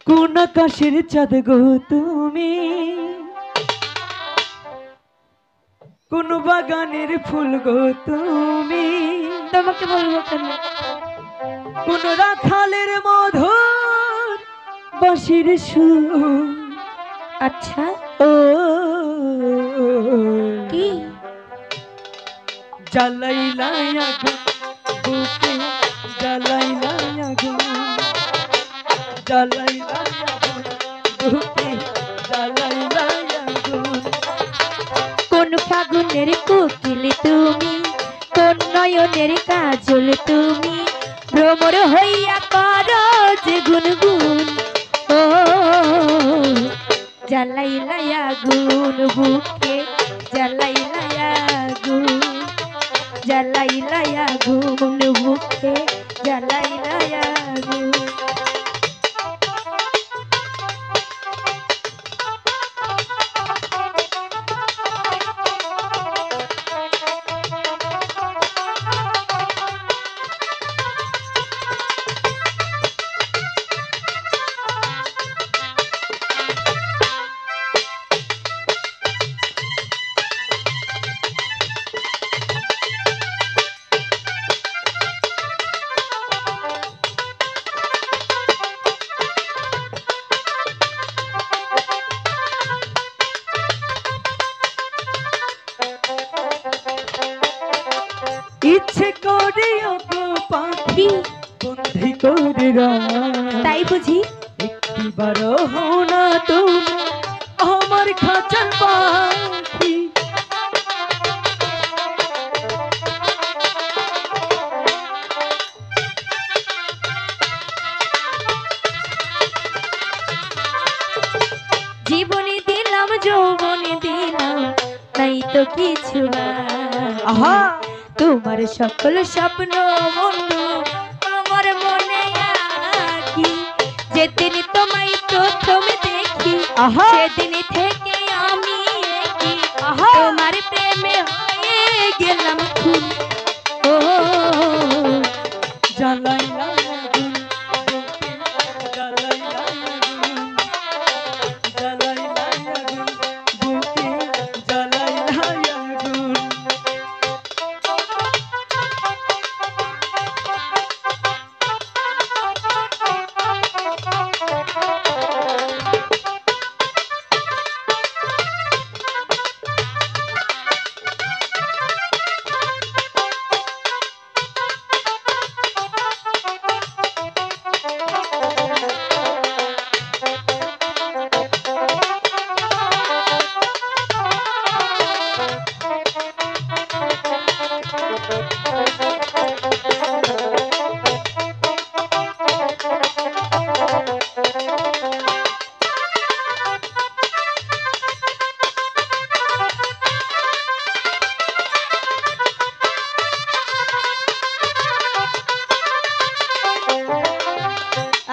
কোন আকাশের চাঁদ গো তুমি, কোন বাগানের ফুল গো তুমি, তোমাকে বলবো কেন? কোন রাখালের মধুর বাঁশির সুর। আচ্ছা ও কি জ্বালাইলা আগুন বুকে, জ্বালাইলা আগুন, জ্বালাইলা আগুন বুকে, জ্বালাইলা আগুন। কোন ফাগুনের কোকিল তুমি, কোন নয়নের কাজল তুমি, ভ্রমর হইয়া করো যে গুনগুন। ও জ্বালাইলা আগুন বুকে, জ্বালাইলা আগুন, জ্বালাইলা আগুন বুকে, জ্বালাইলা আগুন। ইচ্ছে করে গো পাখি বন্ধি করে তাই বুঝি? একটিবার হও না তুমি আমার খাঁচার পাখি। জীবনে দিলাম যৌবনে দিলাম, নাই তো কিছু আহা তোমার সকল স্বপ্ন বন্ধু আমার মনে আঁকি। যেদিন তোমায় প্রথম দেখি আহা সেদিন থেকে আমি একি। আহা তোমার প্রেমে হয়ে গেলাম খুন। ও জ্বালাইলা আগুন বুকে, জ্বালাইলা আগুন, জ্বালাইলা আগুন বুকে, জ্বালাইলা আগুন।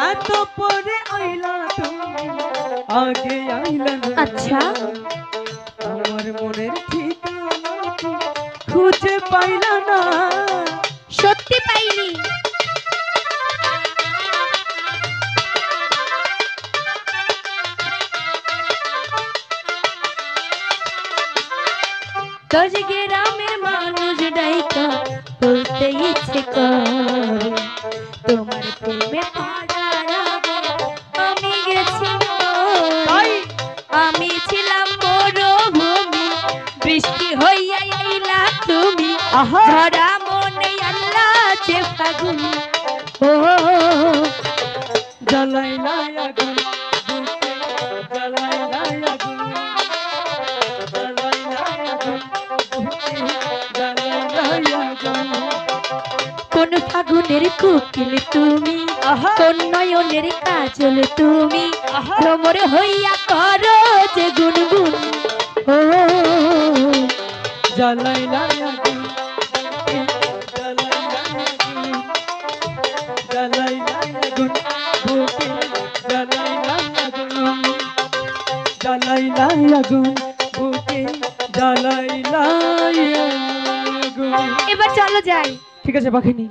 এত পরে আইলা তুমি, আগে আইলা না। আচ্ছা আমার মনের ঠিকানা খুঁজে পাইলা না। সত্যি পাইনি। তোর গ্রামের মানুষ ডাইকা বলতে ইচ্ছে করে, তোমার প্রেমে পাড়ার আগে আমি গেছি মরে। আমি ছিলাম মরুভূমি, বৃষ্টি হইয়া আইলা তুমি, আহা ঝরা মনে আল্লাহ যে ফাগুন। ও জ্বালাইলা আগুন বুকে, জ্বালাইলা আগুন, জ্বালাইলা আগুন বুকে, জ্বালাইলা আগুন। কোন ফাগুনের কোকিল তুমি, আহা কোন নয়নের কাজল তুমি, আহা ভ্রমর হইয়া করো যে গুনগুন। ও জ্বালাইলা আগুন বুকে, জ্বালাইলা আগুন, জ্বালাইলা আগুন বুকে, জ্বালাইলা আগুন, জ্বালাইলা আগুন বুকে, জ্বালাইলা আগুন। এবার চলো যাই। ঠিক আছে পাখিনি।